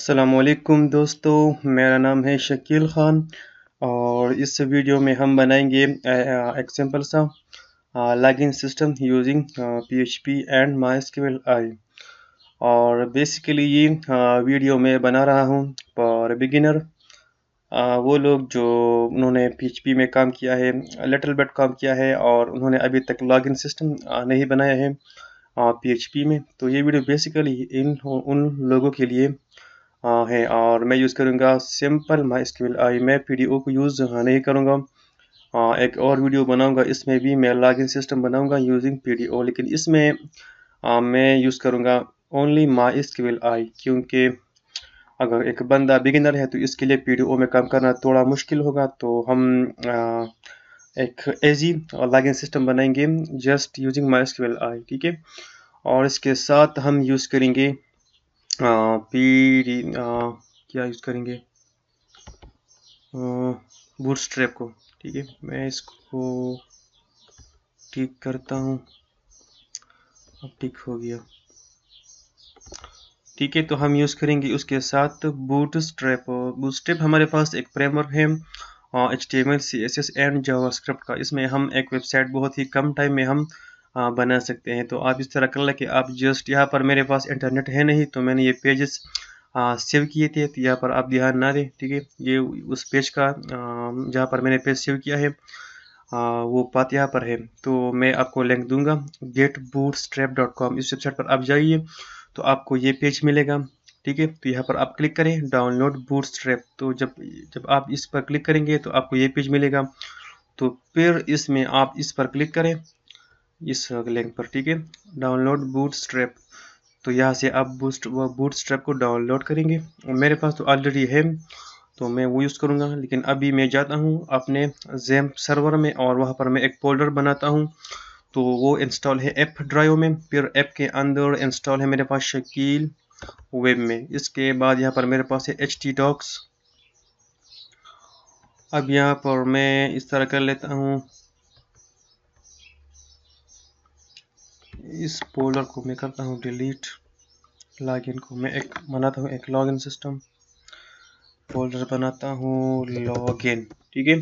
अस्सलामुअलैकुम दोस्तों, मेरा नाम है शकील ख़ान और इस वीडियो में हम बनाएंगे एक सिंपल सा login system using PHP and MySQL और बेसिकली ये वीडियो मैं बना रहा हूँ फॉर बिगिनर। वो लोग जो उन्होंने PHP में काम किया है, लिटिल बिट काम किया है और उन्होंने अभी तक लॉगिन सिस्टम नहीं बनाया है PHP में, तो ये वीडियो बेसिकली उन लोगों के लिए है। और मैं यूज़ करूँगा सिंपल MySQL। मैं PDO को यूज़ नहीं करूँगा। एक और वीडियो बनाऊँगा, इसमें भी मैं लॉगिन सिस्टम बनाऊँगा यूजिंग PDO, लेकिन इसमें मैं यूज़ करूँगा ओनली MySQL, क्योंकि अगर एक बंदा बिगिनर है तो इसके लिए PDO में काम करना थोड़ा मुश्किल होगा। तो हम एक इजी लॉगिन सिस्टम बनाएंगे जस्ट यूजिंग MySQL, ठीक है। और इसके साथ हम यूज़ करेंगे क्या यूज़ करेंगे, बूटस्ट्रैप को। ठीक है, मैं इसको ठीक करता हूँ। अब ठीक हो गया। ठीक है, तो हम यूज़ करेंगे उसके साथ बूटस्ट्रैप। बूटस्ट्रैप हमारे पास एक फ्रेमवर्क है HTML CSS एंड जावास्क्रिप्ट का। इसमें हम एक वेबसाइट बहुत ही कम टाइम में हम बना सकते हैं। तो आप इस तरह कर लें कि आप जस्ट यहाँ पर, मेरे पास इंटरनेट है नहीं तो मैंने ये पेजेस सेव किए थे, तो यहाँ पर आप ध्यान ना दें। ठीक है, ये उस पेज का जहाँ पर मैंने पेज सेव किया है वो बात यहाँ पर है। तो मैं आपको लिंक दूंगा getbootstrap.com। इस वेबसाइट पर आप जाइए तो आपको ये पेज मिलेगा। ठीक है, तो यहाँ पर आप क्लिक करें डाउनलोड बूटस्ट्रैप। तो जब आप इस पर क्लिक करेंगे तो आपको ये पेज मिलेगा। तो फिर इसमें आप इस पर क्लिक करें, इस लिंक पर। ठीक है, डाउनलोड बूटस्ट्रैप। तो यहाँ से आप बूटस्ट्रैप को डाउनलोड करेंगे। मेरे पास तो ऑलरेडी है तो मैं वो यूज़ करूँगा, लेकिन अभी मैं जाता हूँ अपने ज़ैम्प सर्वर में और वहाँ पर मैं एक फोल्डर बनाता हूँ। तो वो इंस्टॉल है ऐप ड्राइव में, फिर ऐप के अंदर इंस्टॉल है मेरे पास शकील वेब में। इसके बाद यहाँ पर मेरे पास है htdocs। अब यहाँ पर मैं इस तरह कर लेता हूँ, इस फोल्डर को मैं करता हूँ डिलीट। लॉगिन को मैं एक बनाता हूँ, एक लॉगिन सिस्टम फोल्डर बनाता हूँ लॉगिन। ठीक है,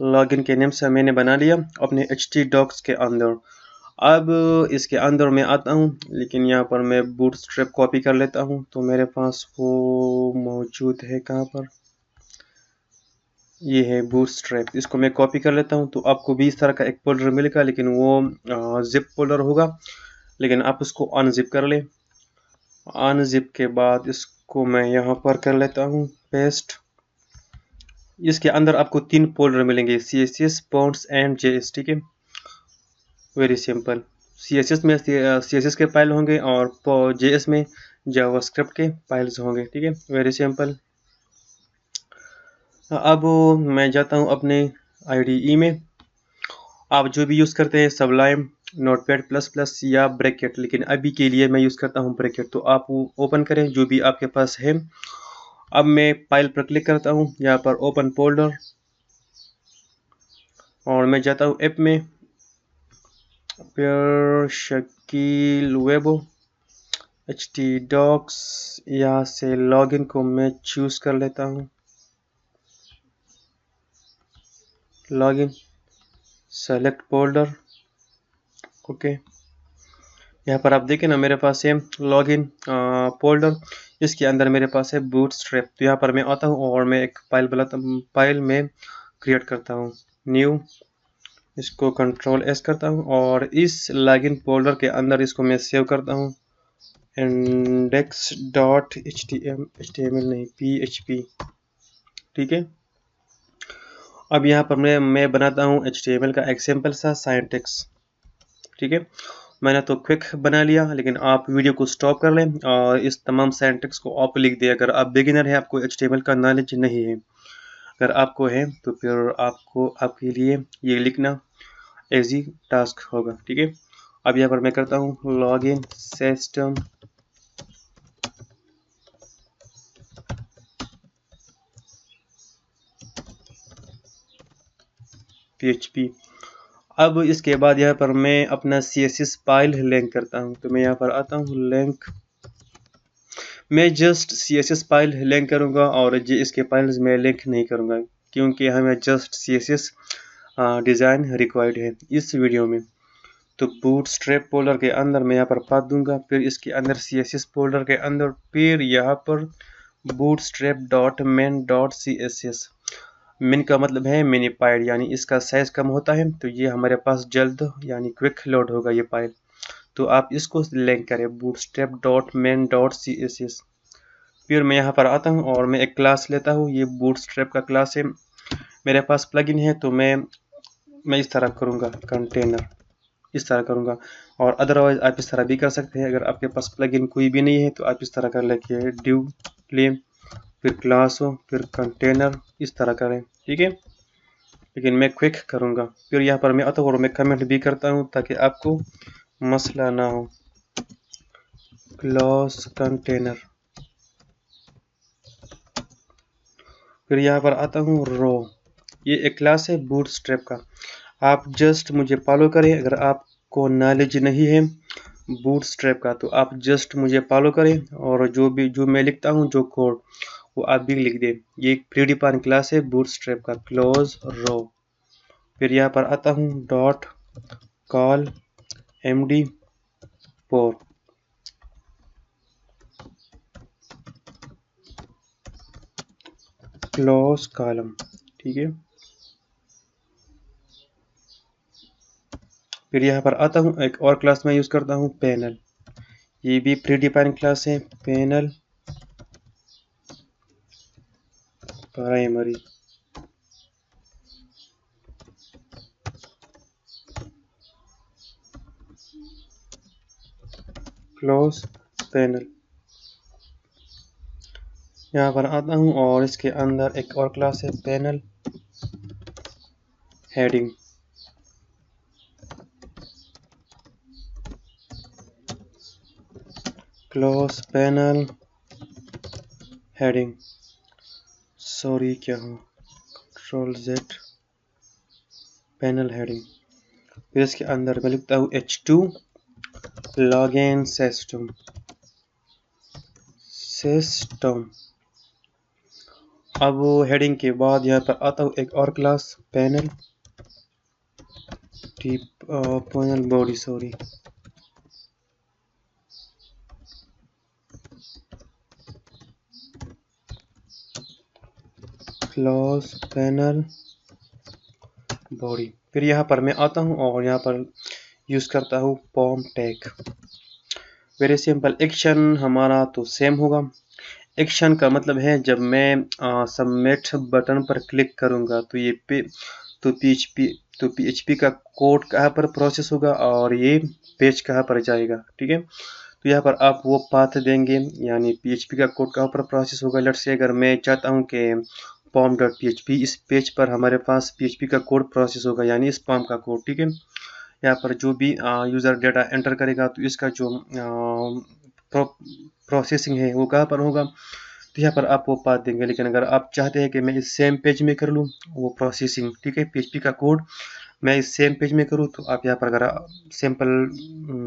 लॉगिन के नेम से मैंने बना लिया अपने htdocs के अंदर। अब इसके अंदर मैं आता हूँ, लेकिन यहाँ पर मैं बूटस्ट्रैप कॉपी कर लेता हूँ। तो मेरे पास वो मौजूद है कहाँ पर, ये है बूटस्ट्रैप। इसको मैं कॉपी कर लेता हूँ। तो आपको भी इस तरह का एक फोल्डर मिलेगा, लेकिन वो जिप फोल्डर होगा, लेकिन आप उसको अनजिप कर लें। अनजिप के बाद इसको मैं यहाँ पर कर लेता हूँ पेस्ट। इसके अंदर आपको 3 फोल्डर मिलेंगे, CSS, fonts एंड JS। ठीक है, वेरी सिंपल। CSS में CSS के फाइल होंगे और JS में जावास्क्रिप्ट के फाइल्स होंगे। ठीक है, वेरी सिंपल। अब मैं जाता हूँ अपने IDE में। आप जो भी यूज़ करते हैं सबलाइम, नोटपैड प्लस प्लस या ब्रैकेट, लेकिन अभी के लिए मैं यूज़ करता हूँ ब्रैकेट। तो आप वो ओपन करें जो भी आपके पास है। अब मैं फाइल पर क्लिक करता हूँ, यहाँ पर ओपन फोल्डर, और मैं जाता हूँ ऐप में, फिर शकील वेब, htdocs। यहाँ से लॉगिन को मैं चूज़ कर लेता हूँ, लॉगिन, सेलेक्ट फोल्डर। ओके, यहाँ पर आप देखें ना, मेरे पास है लॉगिन फोल्डर, इसके अंदर मेरे पास है बूटस्ट्रैप। तो यहाँ पर मैं आता हूँ और मैं एक फाइल में क्रिएट करता हूँ, न्यू। इसको Ctrl+S करता हूँ और इस लॉगिन फोल्डर के अंदर इसको मैं सेव करता हूँ, index.html नहीं, PHP। ठीक है, अब यहाँ पर मैं बनाता हूँ HTML का एक सिंपल सा सिंटैक्स। ठीक है, मैंने तो क्विक बना लिया, लेकिन आप वीडियो को स्टॉप कर लें और इस तमाम सिंटैक्स को आप लिख दें। अगर आप बिगिनर हैं, आपको HTML का नॉलेज नहीं है, अगर आपको है तो फिर आपके लिए ये लिखना इजी टास्क होगा। ठीक है, अब यहाँ पर मैं करता हूँ लॉगिन सिस्टम PHP। अब इसके बाद यहाँ पर मैं अपना CSS फाइल लिंक करता हूँ। तो मैं यहाँ पर आता हूँ लिंक, मैं जस्ट CSS फाइल लिंक करूँगा और JS के फाइल्स में लिंक नहीं करूँगा, क्योंकि हमें जस्ट CSS डिज़ाइन रिक्वायर्ड है इस वीडियो में। तो बूटस्ट्रैप फोल्डर के अंदर मैं यहाँ पर पाथ दूंगा, फिर इसके अंदर CSS फोल्डर के अंदर, फिर यहाँ पर bootstrap.main.css। मिन का मतलब है मिनीफाइड, यानी इसका साइज कम होता है, तो ये हमारे पास जल्द यानी क्विक लोड होगा ये फाइल। तो आप इसको लिंक करें bootstrap.main.css। फिर मैं यहाँ पर आता हूँ और मैं एक क्लास लेता हूँ, ये बूटस्ट्रैप का क्लास है। मेरे पास प्लगइन है तो मैं इस तरह करूँगा, कंटेनर इस तरह करूँगा। और अदरवाइज आप इस तरह भी कर सकते हैं। अगर आपके पास प्लगइन कोई भी नहीं है तो आप इस तरह कर लेके ड्यू क्लेम, फिर क्लास हो, फिर कंटेनर, इस तरह करें, ठीक है। लेकिन मैं क्विक करूँगा। फिर यहाँ पर मैं आता हूँ और मैं कमेंट भी करता हूँ ताकि आपको मसला ना हो। क्लास कंटेनर, फिर यहाँ पर आता हूँ रो। ये एक क्लास है बूटस्ट्रैप का, आप जस्ट मुझे फॉलो करें। अगर आपको नॉलेज नहीं है बूटस्ट्रैप का तो आप जस्ट मुझे फॉलो करें, और जो मैं लिखता हूँ जो कोड वो आप भी लिख दें। ये एक प्री डिफाइन क्लास है बूटस्ट्रैप का, क्लोज रो। फिर यहाँ पर आता हूँ dot call MD4, close column, ठीक है। फिर यहाँ पर आता हूँ, एक और क्लास में यूज़ करता हूँ पैनल। ये भी प्री डिफाइन क्लास है, पैनल प्राइमरी। Close panel. यहाँ पर आता हूँ और इसके अंदर एक और क्लास है panel heading. Close panel heading, sorry क्या हो, Ctrl+Z, पैनल हेडिंग। फिर इसके अंदर मैं लिखता हूँ H2 लॉगिन सिस्टम। अब हेडिंग के बाद यहाँ पर आता हूँ एक और class panel panel body, sorry, close panel body. फिर यहाँ पर मैं आता हूँ और यहाँ पर यूज़ करता हूँ पॉम टैग। वेरी सिंपल, एक्शन हमारा तो सेम होगा। एक्शन का मतलब है जब मैं सबमिट बटन पर क्लिक करूँगा तो ये PHP का कोड कहाँ पर प्रोसेस होगा और ये पेज कहाँ पर जाएगा, ठीक है। तो यहाँ पर आप वो पाथ देंगे, यानी PHP का कोड कहाँ पर प्रोसेस होगा। लेट्स से अगर मैं चाहता हूँ कि pom.php, इस पेज पर हमारे पास PHP का कोड प्रोसेस होगा, यानी इस पॉम का कोड, ठीक है। यहाँ पर जो भी यूज़र डेटा एंटर करेगा तो इसका जो प्रोसेसिंग है वो कहाँ पर होगा, तो यहाँ पर आप वो पाथ देंगे। लेकिन अगर आप चाहते हैं कि मैं इस सेम पेज में कर लूँ वो प्रोसेसिंग, ठीक है, PHP का कोड मैं इस सेम पेज में करूँ, तो आप यहाँ पर अगर सिंपल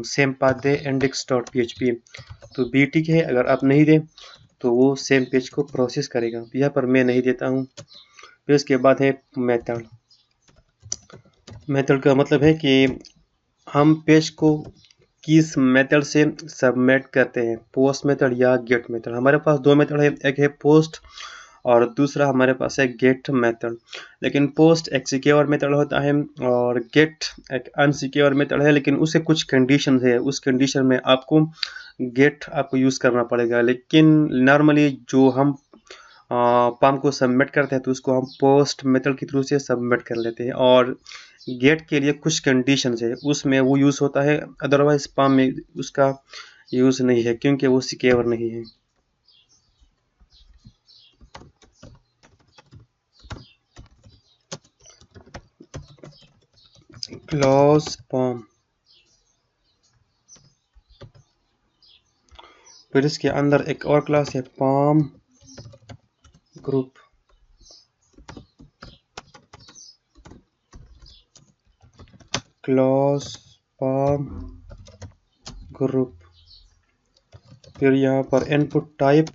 सेम पाथ दे index.php तो भी ठीक है। अगर आप नहीं दें तो वो सेम पेज को प्रोसेस करेगा, तो यहाँ पर मैं नहीं देता हूँ। फिर इसके बाद है मेथड। मेथड का मतलब है कि हम पेज को किस मेथड से सबमिट करते हैं, पोस्ट मेथड या गेट मेथड। हमारे पास दो मेथड है, एक है पोस्ट और दूसरा हमारे पास है गेट मेथड। लेकिन पोस्ट एक सिक्योर मेथड होता है और गेट एक अनसिक्योर मेथड है, लेकिन उससे कुछ कंडीशन है, उस कंडीशन में आपको गेट आपको यूज़ करना पड़ेगा। लेकिन नॉर्मली जो हम पाम को सबमिट करते हैं तो उसको हम पोस्ट मेथड के थ्रू से सबमिट कर लेते हैं, और गेट के लिए कुछ कंडीशंस है उसमें वो यूज़ होता है। अदरवाइज पाम में उसका यूज़ नहीं है क्योंकि वो सिक्योर नहीं है। क्लोज पॉम, फिर इसके अंदर एक और क्लास है पॉम ग्रुप। क्लोज पॉम ग्रुप, फिर यहाँ पर इनपुट टाइप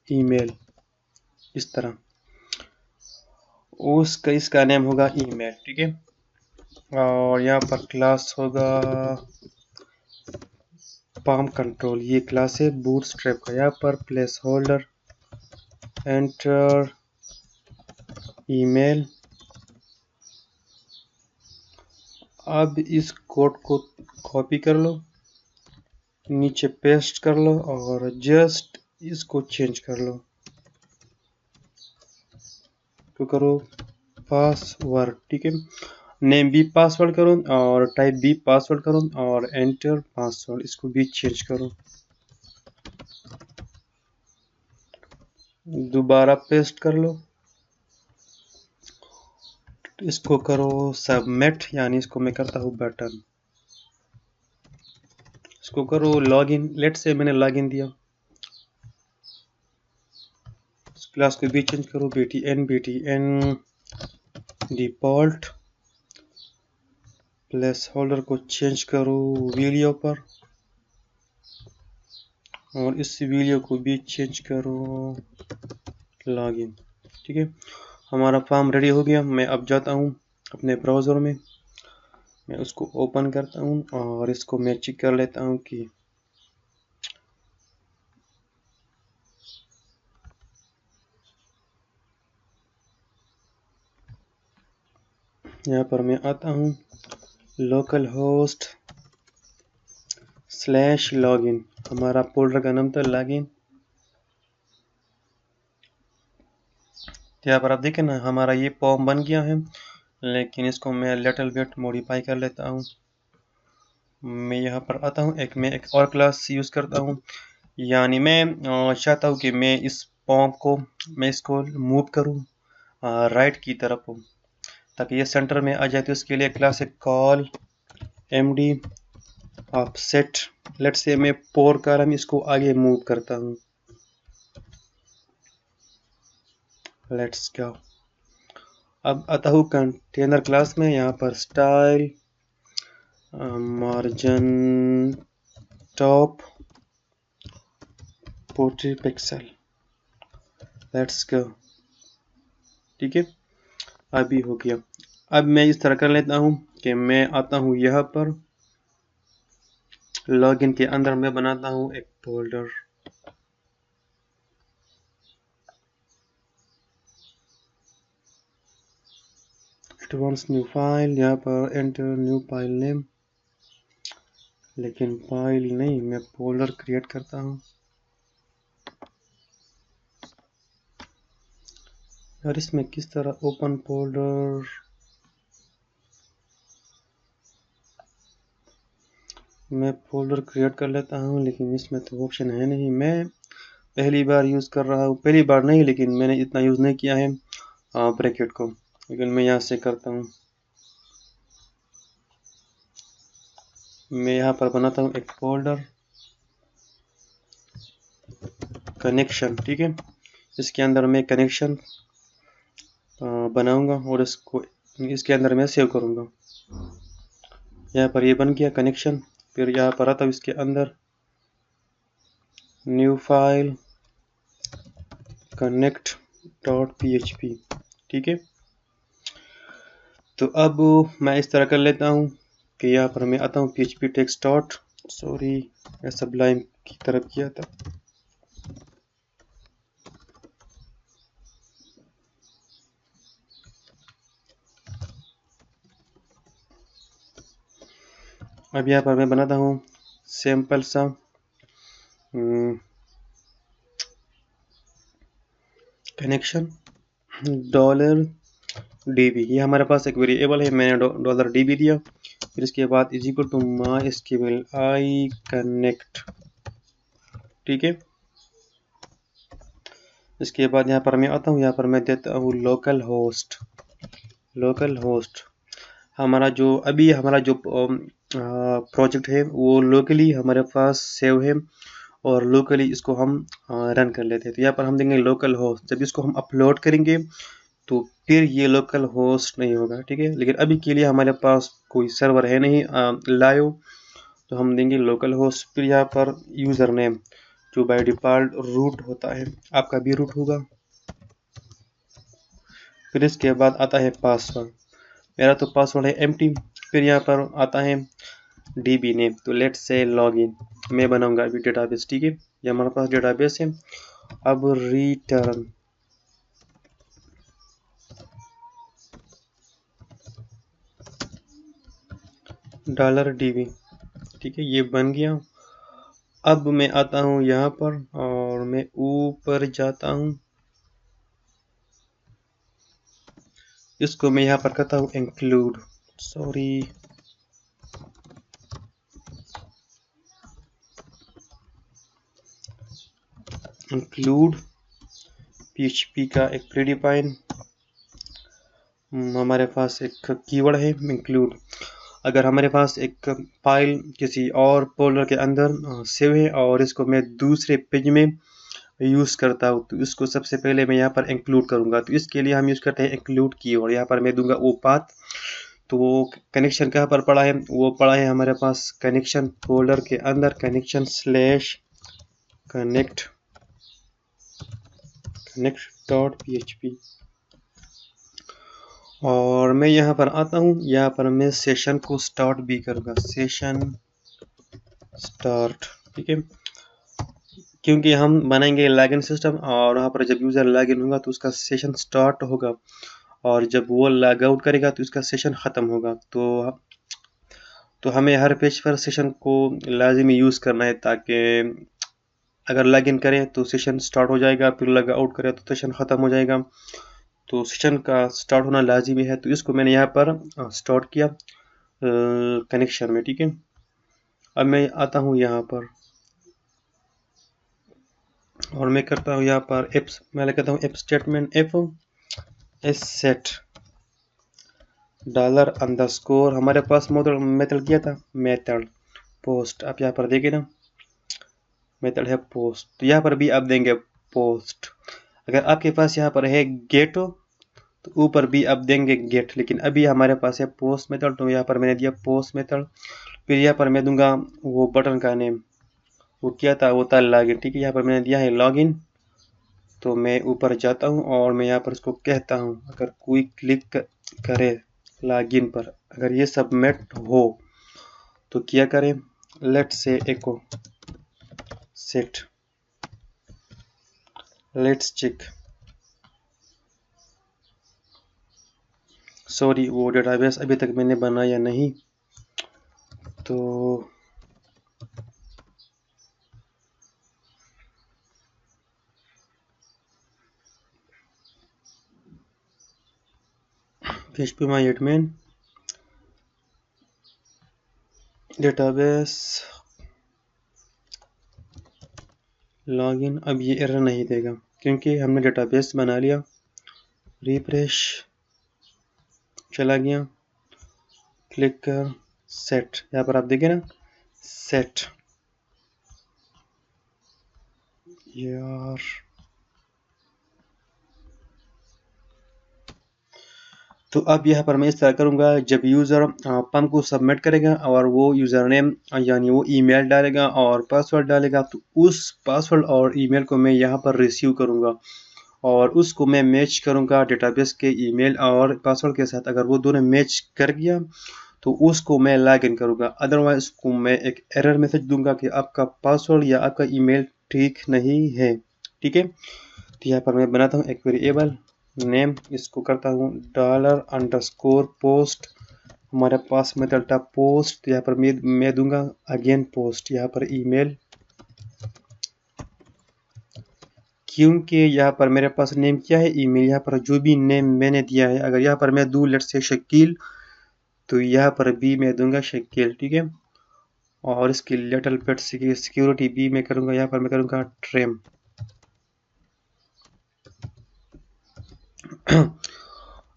ईमेल, इस तरह उसका इसका नेम होगा ईमेल, ठीक है। और यहाँ पर क्लास होगा पाम कंट्रोल, ये क्लास है बूटस्ट्रैप का। यहाँ पर प्लेस होल्डर एंटर ईमेल। अब इस कोड को कॉपी कर लो, नीचे पेस्ट कर लो और जस्ट इसको चेंज कर लो। तो करो पासवर्ड, ठीक है। नेम भी पासवर्ड करो और टाइप भी पासवर्ड करो और एंटर पासवर्ड, इसको भी चेंज करो। दोबारा पेस्ट कर लो, इसको करो सबमिट, यानी इसको मैं करता हूँ बटन। इसको करो लॉगिन, लेट से मैंने लॉगिन दिया। इस क्लास को भी चेंज करो, BTN डिफॉल्ट। प्लेस होल्डर को चेंज करो वीडियो पर और इस वीडियो को भी चेंज करो लॉगिन, ठीक है। हमारा फॉर्म रेडी हो गया। मैं अब जाता हूँ अपने ब्राउज़र में, मैं उसको ओपन करता हूँ और इसको मैं चेक कर लेता हूँ कि यहाँ पर मैं आता हूँ लोकल होस्ट /login, हमारा फोल्डर का नाम था लॉगिन। यहाँ पर आप देखें ना, हमारा ये फॉर्म बन गया है, लेकिन इसको मैं लिटिल बिट मॉडिफाई कर लेता हूँ। मैं यहाँ पर आता हूँ, मैं एक और क्लास यूज़ करता हूँ, यानी मैं चाहता हूँ कि मैं इस फॉर्म को मैं इसको मूव करूँ राइट की तरफ, ताकि ये सेंटर में आ जाए। तो इसके लिए क्लास है call MD offset. Let's say मैं 4 कॉलम इसको आगे मूव करता हूँ। Let's go. अब आता हूँ कंटेनर क्लास में, यहाँ पर style margin top 40 pixel. Let's go, ठीक है। अभी हो गया। अब मैं इस तरह कर लेता हूँ कि मैं आता हूँ यहाँ पर लॉगिन के अंदर, मैं बनाता हूँ एक फोल्डर। एडवांस न्यू फाइल, यहाँ पर एंटर न्यू फाइल नेम, लेकिन फाइल नहीं, मैं फोल्डर क्रिएट करता हूँ। और इसमें किस तरह ओपन फोल्डर, मैं फोल्डर क्रिएट कर लेता हूँ, लेकिन इसमें तो ऑप्शन है नहीं। मैं पहली बार यूज़ कर रहा हूँ, पहली बार नहीं लेकिन मैंने इतना यूज़ नहीं किया है ब्रैकेट को, लेकिन मैं यहाँ से करता हूँ। मैं यहाँ पर बनाता हूँ एक फोल्डर कनेक्शन, ठीक है। इसके अंदर मैं कनेक्शन बनाऊंगा और इसको इसके अंदर मैं सेव करूंगा। यहाँ पर ये बन गया कनेक्शन। फिर यहाँ पर आता हूँ इसके अंदर न्यू फाइल connect.php, ठीक है। तो अब मैं इस तरह कर लेता हूँ कि यहाँ पर मैं आता हूँ PHP टेक्स्ट डॉट, सॉरी मैं सबलाइम की तरफ किया था। अब यहाँ पर मैं बनाता हूँ सिंपल सा कनेक्शन $db। ये हमारे पास एक वेरिएबल है, मैंने $db दिया। फिर इसके बाद is equal to MySQL I connect, ठीक है। इसके बाद यहाँ पर मैं आता हूँ, यहाँ पर मैं देता हूँ लोकल होस्ट। हमारा जो अभी हमारा जो प्रोजेक्ट है वो लोकली हमारे पास सेव है और लोकली इसको हम रन कर लेते हैं। तो यहाँ पर हम देंगे लोकल होस्ट। जब इसको हम अपलोड करेंगे तो फिर ये लोकल होस्ट नहीं होगा, ठीक है। लेकिन अभी के लिए हमारे पास कोई सर्वर है नहीं लाइव, तो हम देंगे लोकल होस्ट। फिर यहाँ पर यूज़र नेम, जो बाय डिफ़ॉल्ट रूट होता है, आपका भी रूट होगा। फिर इसके बाद आता है पासवर्ड, मेरा तो पासवर्ड है एम्प्टी। फिर यहाँ पर आता है DB नेम, तो लेट्स से लॉगिन मैं बनाऊंगा अभी डेटाबेस, ठीक है, ये हमारे पास डेटाबेस है। अब रिटर्न $DB, ठीक है, ये बन गया। अब मैं आता हूँ यहाँ पर और मैं ऊपर जाता हूँ, इसको मैं यहाँ पर करता हूँ इंक्लूड, इंक्लूड PHP का एक प्रीडिफाइन हमारे पास एक कीवर्ड है इंक्लूड। अगर हमारे पास एक फाइल किसी और फोल्डर के अंदर सेव है और इसको मैं दूसरे पेज में यूज़ करता हूँ, तो इसको सबसे पहले मैं यहाँ पर इंक्लूड करूँगा। तो इसके लिए हम यूज़ करते हैं इंक्लूड कीवर्ड। यहाँ पर मैं दूंगा वो पाथ, तो वो कनेक्शन कहाँ पर पड़ा है, वो पड़ा है हमारे पास कनेक्शन फोल्डर के अंदर, कनेक्शन स्लैश कनेक्ट .php। और मैं यहाँ पर आता हूँ, यहाँ पर मैं सेशन को स्टार्ट भी करूँगा, सेशन स्टार्ट, ठीक है, क्योंकि हम बनाएंगे लॉगिन सिस्टम और वहाँ पर जब यूज़र लॉगिन होगा तो उसका सेशन स्टार्ट होगा और जब वो लॉग आउट करेगा तो उसका सेशन ख़त्म होगा। तो हमें हर पेज पर सेशन को लाजिमी यूज़ करना है, ताकि अगर लॉगिन करें तो सेशन स्टार्ट हो जाएगा, फिर लॉग आउट करें तो सेशन ख़त्म हो जाएगा। तो सेशन का स्टार्ट होना लाजिमी है, तो इसको मैंने यहाँ पर स्टार्ट किया कनेक्शन में, ठीक है। अब मैं आता हूँ यहाँ पर और मैं करता हूँ यहाँ पर एप्स, मैं कहता हूँ एप स्टेटमेंट एफ सेट $_ हमारे पास मेथड किया था मेथड पोस्ट। आप यहाँ पर देखें ना, मेथड है पोस्ट, तो यहाँ पर भी आप देंगे पोस्ट। अगर आपके पास यहाँ पर है गेट हो तो ऊपर भी आप देंगे गेट, लेकिन अभी हमारे पास है पोस्ट मेथड, तो यहाँ पर मैंने दिया पोस्ट मेथड। फिर यहाँ पर मैं दूंगा वो बटन का नेम, वो क्या था, वो था लॉगिन, ठीक है। यहाँ पर मैंने दिया है लॉगिन, तो मैं ऊपर जाता हूँ और मैं यहाँ पर इसको कहता हूँ अगर कोई क्लिक करे लॉगिन पर, अगर ये सबमिट हो तो क्या करें, let's say echo set, let's check, sorry वो डेटाबेस अभी तक मैंने बनाया नहीं, तो PHP my admin database login. अब ये एरर नहीं देगा क्योंकि हमने डेटाबेस बना लिया। रिफ्रेश, चला गया, क्लिक कर सेट, यहाँ पर आप देखें ना सेट, यार तो अब यहाँ पर मैं इस तरह करूँगा, जब यूज़र पंप को सबमिट करेगा और वो यूज़र नेम यानी वो ईमेल डालेगा और पासवर्ड डालेगा, तो उस पासवर्ड और ईमेल को मैं यहाँ पर रिसीव करूँगा और उसको मैं मैच करूँगा डेटाबेस के ईमेल और पासवर्ड के साथ। अगर वो दोनों मैच कर गया तो उसको मैं लॉग इन करूँगा, अदरवाइज उसको मैं एक एरर मैसेज दूंगा कि आपका पासवर्ड या आपका ईमेल ठीक नहीं है, ठीक है। तो यहाँ पर मैं बनाता हूँ एक वेरिएबल नेम, इसको करता हूँ $_पोस्ट, हमारे पास मेथड था पोस्ट, तो यहाँ पर मैं दूंगा अगेन पोस्ट, यहाँ पर ईमेल, क्योंकि यहाँ पर मेरे पास नेम क्या है ईमेल, यहाँ पर जो भी नेम मैंने दिया है, अगर यहाँ पर मैं दूँ लेट्स से शकील, तो यहाँ पर भी मैं दूंगा शकील, ठीक है। और इसकी लिटिल बिट सिक्योरिटी भी मैं करूँगा, यहाँ पर मैं करूँगा ट्रिम।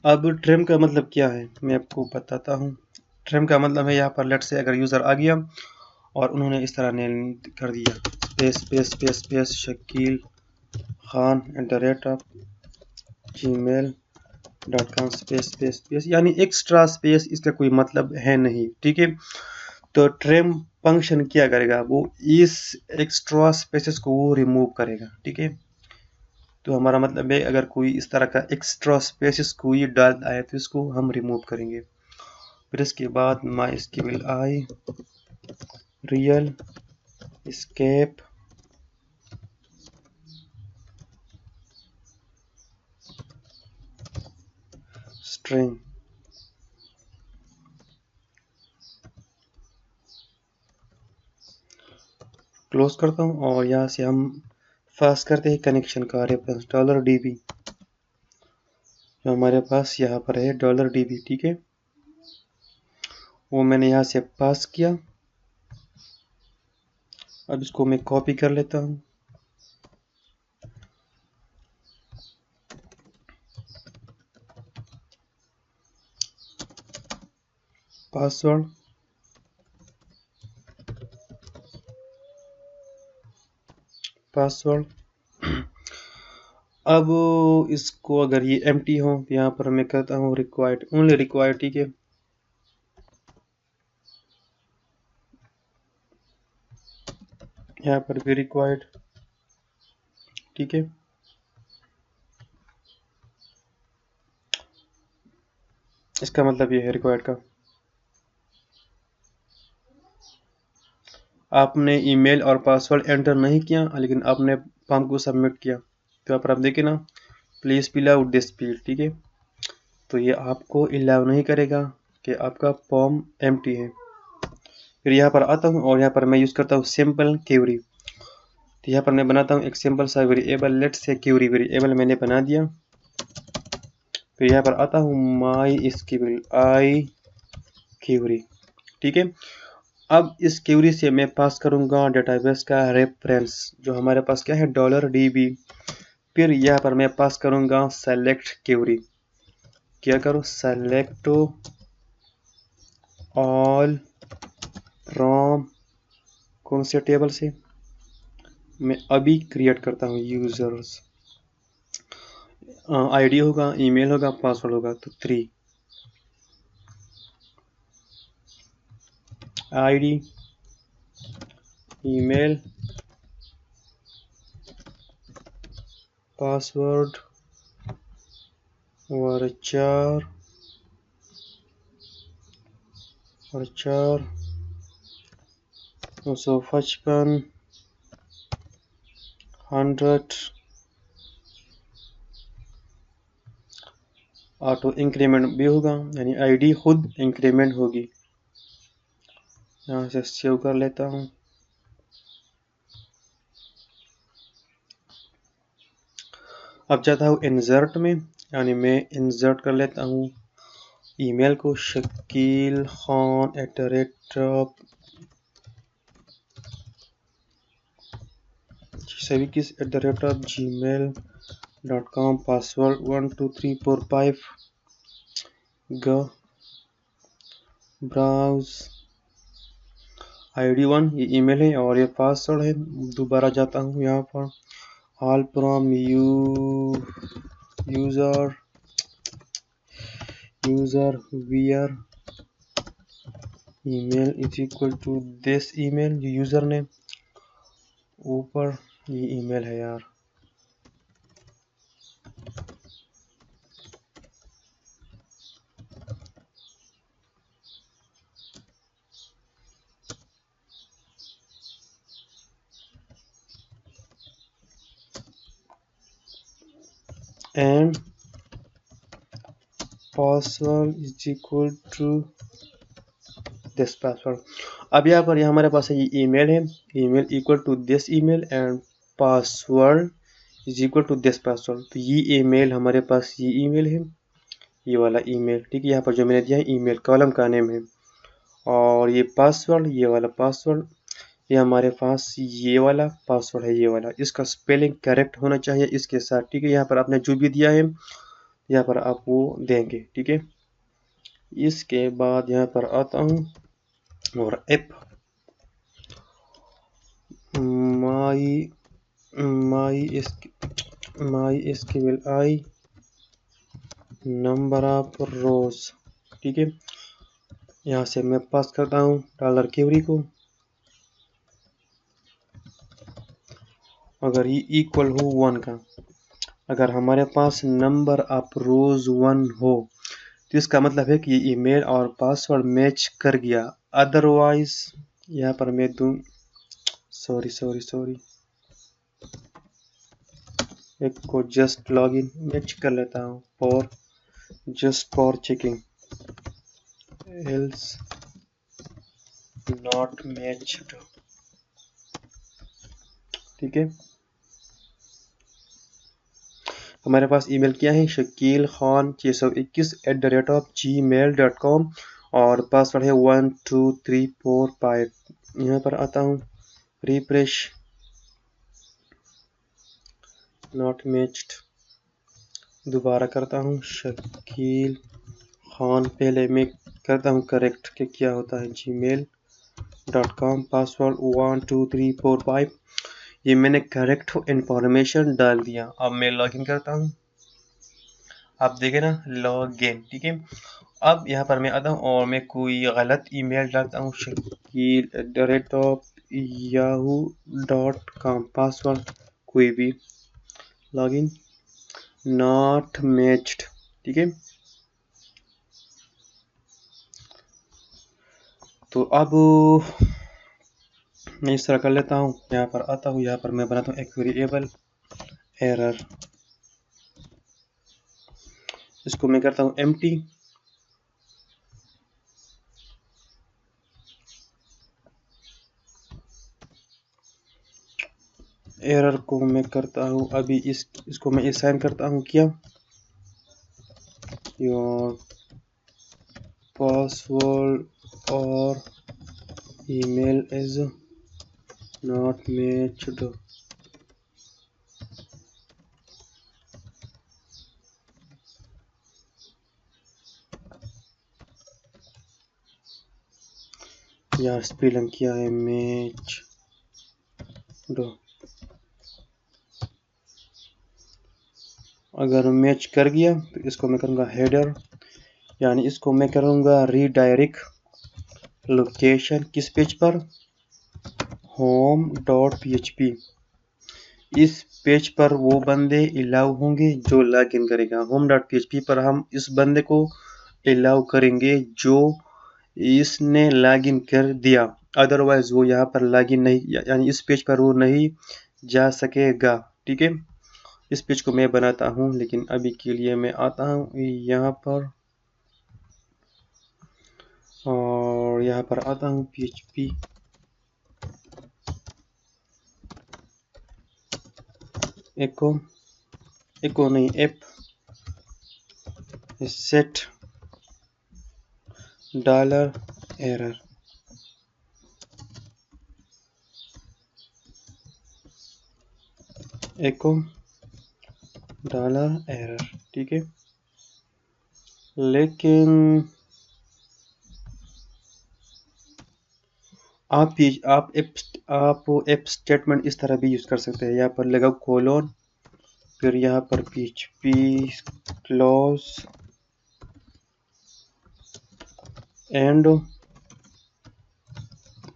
अब ट्रिम का मतलब क्या है मैं आपको बताता हूँ। ट्रिम का मतलब है यहाँ पर लेट्स से अगर यूज़र आ गया और उन्होंने इस तरह नेम कर दिया space space space space Shakeel Khan @gmail.com space space space, यानी एक्स्ट्रा स्पेस इसका कोई मतलब है नहीं, ठीक है। तो ट्रिम फंक्शन क्या करेगा, वो इस एक्स्ट्रा स्पेसेस को वो रिमूव करेगा। ठीक है, तो हमारा मतलब है अगर कोई इस तरह का एक्स्ट्रा स्पेसेस कोई डालता है तो इसको हम रिमूव करेंगे। फिर इसके बाद MySQL I real escape string close करता हूँ और यहाँ से हम फर्स्ट करते हैं कनेक्शन का रेफरेंस $DB, जो हमारे पास यहाँ पर है $DB। ठीक है, वो मैंने यहाँ से पास किया। अब इसको मैं कॉपी कर लेता हूँ, पासवर्ड अब इसको अगर ये एम्प्टी हो तो यहाँ पर मैं करता हूँ रिक्वायर्ड, ओनली रिक्वायर्ड। ठीक है, यहाँ पर भी रिक्वायर्ड। ठीक है, इसका मतलब ये है रिक्वायर्ड का। आपने ईमेल और पासवर्ड एंटर नहीं किया लेकिन आपने फॉर्म को सबमिट किया, तो यहाँ पर आप देखें ना, please fill out this field. ठीक है, तो ये आपको अलाउ नहीं करेगा कि आपका फॉर्म एम्प्टी है। फिर यहाँ पर आता हूँ और यहाँ पर मैं यूज करता हूँ सिंपल क्वेरी। तो यहाँ पर मैं बनाता हूँ एक सिंपल सा variable, let's say query variable मैंने बना दिया। फिर यहाँ पर आता हूँ MySQL आई क्वेरी। ठीक है, अब इस क्वेरी से मैं पास करूंगा डेटाबेस का रेफरेंस, जो हमारे पास क्या है $DB। फिर यहाँ पर मैं पास करूंगा सेलेक्ट क्वेरी। क्या करूँ, सेलेक्ट ऑल फ्रॉम, कौन से टेबल से, मैं अभी क्रिएट करता हूँ यूजर्स। आईडी होगा, ईमेल होगा, पासवर्ड होगा, तो 3 आईडी, ईमेल, पासवर्ड और 4 955 100 ऑटो इंक्रीमेंट भी होगा, यानी आईडी खुद इंक्रीमेंट होगी। यहाँ से सेव कर लेता हूँ। अब जाता हूँ इंसर्ट में, यानी मैं इंसर्ट कर लेता हूँ ईमेल को Shakeel Khan @gmail.com, password 12345, browse ID 1, ये ईमेल है और ये पासवर्ड है। दोबारा जाता हूँ यहाँ पर all from user where email is equal to this email, user name ऊपर, ये ईमेल है यार। And password is equal to this password. अब यहाँ पर हमारे पास ये ईमेल है, email equal to this email and password is equal to this password. तो ये ईमेल हमारे पास, ये ईमेल है, ये वाला ईमेल। ठीक है, यहाँ पर जो मैंने दिया है ईमेल कॉलम का नेम है, और ये पासवर्ड, ये वाला पासवर्ड, ये हमारे पास ये वाला पासवर्ड है, ये वाला। इसका स्पेलिंग करेक्ट होना चाहिए इसके साथ। ठीक है, यहाँ पर आपने जो भी दिया है यहाँ पर आप वो देंगे। ठीक है, इसके बाद यहाँ पर आता हूँ और app MySQL I number of रोज। ठीक है, यहाँ से मैं पास करता हूँ $क्वेरी को अगर ये इक्वल हो 1 का, अगर हमारे पास नंबर ऑफ रोज 1 हो तो इसका मतलब है कि ये ईमेल और पासवर्ड मैच कर गया। अदरवाइज यहाँ पर मैं दूं, सॉरी, एक को जस्ट लॉगिन मैच कर लेता हूँ for just for checking, else not matched. ठीक है, हमारे पास ईमेल क्या है, शकील खान 621@gmail.com और पासवर्ड है 12345। यहाँ पर आता हूँ, रिफ्रेश, नॉट मैच्ड, दोबारा करता हूँ शकील खान, पहले मैं करता हूँ करेक्ट कि क्या होता है, gmail.com, पासवर्ड 12345। ये मैंने करेक्ट इंफॉर्मेशन डाल दिया। अब मैं लॉगिन करता हूँ, आप देखें ना, लॉगिन। ठीक है, अब यहाँ पर मैं आता हूँ और मैं कोई गलत ईमेल डालता हूँ, shakil@yahoo.com, पासवर्ड कोई भी, लॉगिन, नॉट मैच्ड। ठीक है, तो अब मैं इस तरह कर लेता हूँ, यहाँ पर आता हूँ, यहाँ पर मैं बनाता हूँ एक वेरिएबल एरर, इसको मैं करता हूँ एम्प्टी, एरर को मैं करता हूँ अभी इसको मैं असाइन करता हूँ क्या, योर पासवर्ड और email is not matched। यार स्पेलिंग क्या है, मैच दो, अगर मैच कर गया तो इसको मैं करूँगा हेडर, यानी इसको मैं करूँगा रीडायरेक्ट लोकेशन किस पेज पर, home.php। इस पेज पर वो बंदे अलाउ होंगे जो लॉगिन करेगा, home.php पर हम इस बंदे को अलाउ करेंगे जो इसने लॉगिन कर दिया, अदरवाइज वो यहाँ पर लॉगिन नहीं, यानी इस पेज पर वो नहीं जा सकेगा। ठीक है, इस पेज को मैं बनाता हूँ, लेकिन अभी के लिए मैं आता हूँ यहाँ पर और यहाँ पर आता हूँ PHP, एको नहीं, ऐप सेट डॉलर एरर, एको डॉलर एरर। ठीक है, लेकिन आप एप स्टेटमेंट इस तरह भी यूज कर सकते हैं, यहाँ पर लगाओ कोलोन, फिर यहाँ पर PHP क्लोज एंड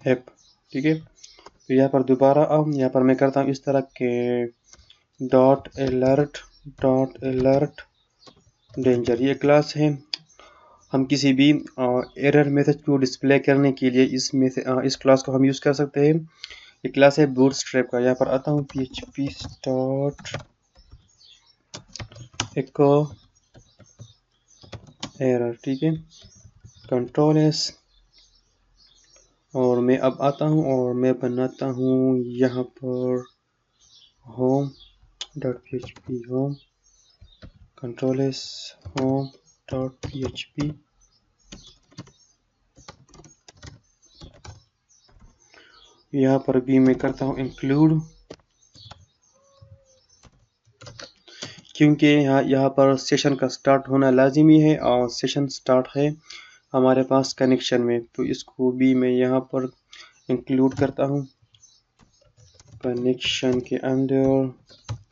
ऐप। ठीक है, तो यहाँ पर दोबारा आओ, यहाँ पर मैं करता हूँ इस तरह के डॉट अलर्ट डेंजर, ये क्लास है। हम किसी भी एरर मैसेज को डिस्प्ले करने के लिए इस क्लास को हम यूज़ कर सकते हैं। ये क्लास है बूटस्ट्रैप का। यहाँ पर आता हूँ PHP स्टार्ट एको एरर। ठीक है, कंट्रोल एस, और मैं अब आता हूँ और मैं बनाता हूँ यहाँ पर home.php, home, control S, home.php, यहाँ पर भी मैं करता हूँ इंक्लूड, क्योंकि यहाँ पर सेशन का स्टार्ट होना लाजिमी है और सेशन स्टार्ट है हमारे पास कनेक्शन में, तो इसको भी मैं यहाँ पर इंक्लूड करता हूँ कनेक्शन के अंदर,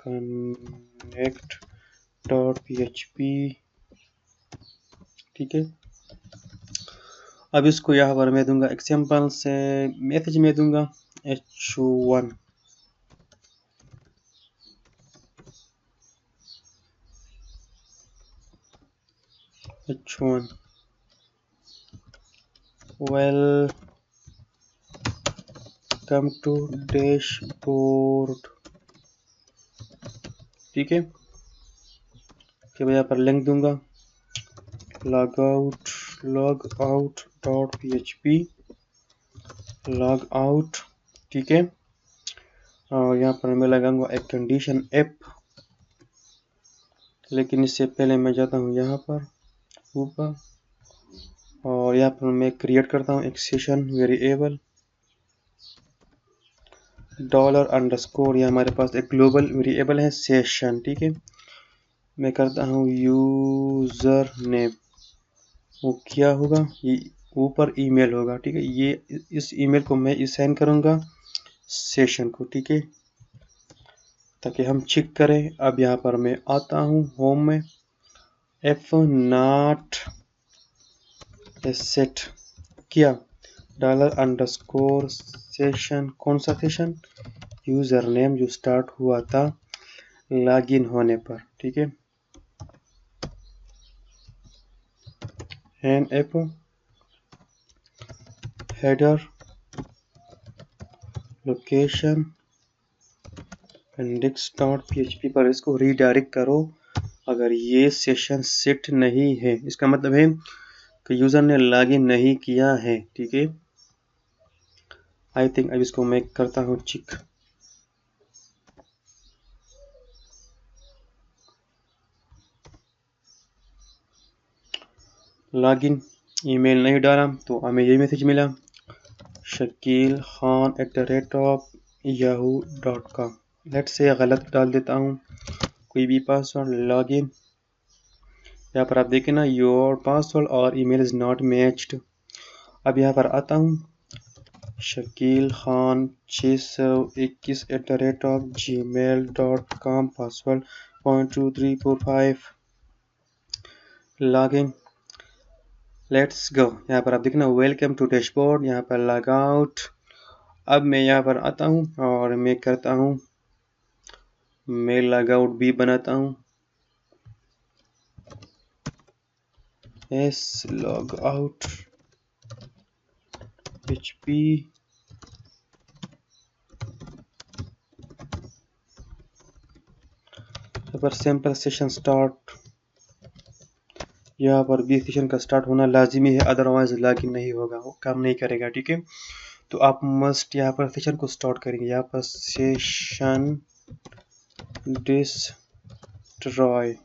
connect.php। ठीक है, अब इसको यहाँ पर मैं दूंगा एग्जाम्पल से मैसेज में दूंगा H1, H1 welcome to dashboard. ठीक है, कि मैं यहाँ पर लिंक दूंगा log out dot php log out. ठीक है, और यहाँ पर मैं लगाऊंगा एक कंडीशन ऐप, लेकिन इससे पहले मैं जाता हूँ यहाँ पर ऊपर और यहाँ पर मैं क्रिएट करता हूँ एक सेशन वेरिएबल $_ ये हमारे पास एक ग्लोबल वेरिएबल है सेशन। ठीक है, मैं करता हूँ यूजर नेम, वो क्या होगा, ये ऊपर ईमेल होगा। ठीक है, ये इस ईमेल को मैं असाइन करूँगा सेशन को। ठीक है, ताकि हम चेक करें। अब यहाँ पर मैं आता हूँ होम में, एफ नॉट सेट किया $_ सेशन, कौन सा सेशन, यूजर नेम जो स्टार्ट हुआ था लॉगिन होने पर। ठीक है, N app header location index.php पर इसको रीडायरेक्ट करो अगर ये सेशन सेट नहीं है। इसका मतलब है कि यूजर ने लॉगिन नहीं किया है। ठीक है, आई थिंक अब इसको मैं करता हूँ चेक। लॉगिन ईमेल नहीं डाला तो हमें ये मैसेज मिला Shakeel Khan @yahoo.com। Let's say गलत डाल देता हूँ कोई भी पासवर्ड। लॉगिन, यहाँ पर आप देखें ना, योर पासवर्ड और ईमेल इज नॉट मैच्ड। अब यहाँ पर आता हूँ Shakeel Khan 621 @gmail.com, password 0.2345। Login, let's go. यहाँ पर आप देखना वेलकम टू डैशबोर्ड, यहाँ पर लॉग आउट। अब मैं यहाँ पर आता हूँ और मैं करता हूँ, मैं लॉग आउट भी बनाता हूँ, एस लॉग आउट php यहाँ पर सैंपल सेशन स्टार्ट, यहाँ पर भी सेशन का स्टार्ट होना लाजिमी है, अदरवाइज लॉगिन नहीं होगा, वो काम नहीं करेगा। ठीक है, तो आप मस्ट यहाँ पर सेशन को स्टार्ट करेंगे। यहाँ पर सेशन डिस्ट्रॉय,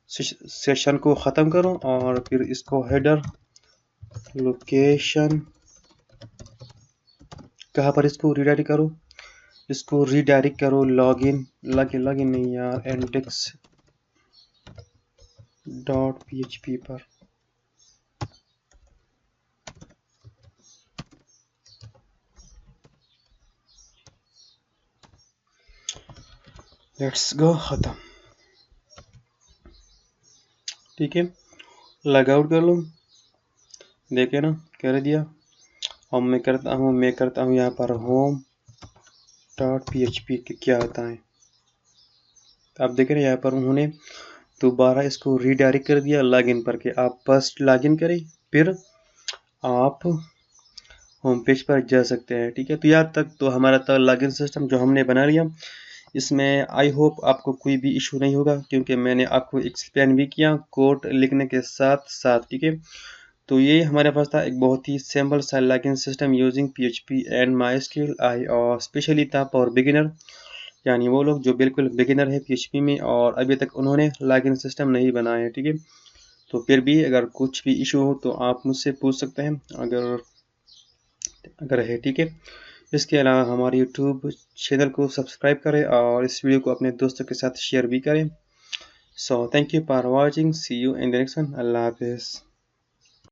सेशन को ख़त्म करो और फिर इसको हेडर लोकेशन, कहाँ पर इसको रीडायरेक्ट करो, इसको रीडायरेक्ट करो लॉगिन नहीं यार, index.php पर। लेट्स गो, ख़त्म। ठीक है, लॉग आउट कर लो, देखे ना कर दिया। और मैं करता हूँ यहाँ पर home.php के क्या होता है, आप देख रहे हैं यहाँ पर उन्होंने दोबारा इसको रीडायरेक्ट कर दिया लॉगिन पर के आप फर्स्ट लॉगिन करें फिर आप होम पेज पर जा सकते हैं। ठीक है, तो यहाँ तक तो हमारा था लॉगिन सिस्टम जो हमने बना लिया। इसमें आई होप आपको कोई भी इशू नहीं होगा, क्योंकि मैंने आपको एक्सप्लेन भी किया कोड लिखने के साथ साथ। ठीक है, तो ये हमारे पास था एक बहुत ही सिंपल सा login system using PHP and MySQL आई, और स्पेशली था फॉर बिगिनर, यानी वो लोग जो बिल्कुल बिगिनर है PHP में और अभी तक उन्होंने लॉगिन सिस्टम नहीं बनाया है। ठीक है, तो फिर भी अगर कुछ भी इशू हो तो आप मुझसे पूछ सकते हैं अगर है। ठीक है, इसके अलावा हमारे YouTube चैनल को सब्सक्राइब करें और इस वीडियो को अपने दोस्तों के साथ शेयर भी करें। So thank you for watching, see you in the next one, अल्लाह हाफिज़।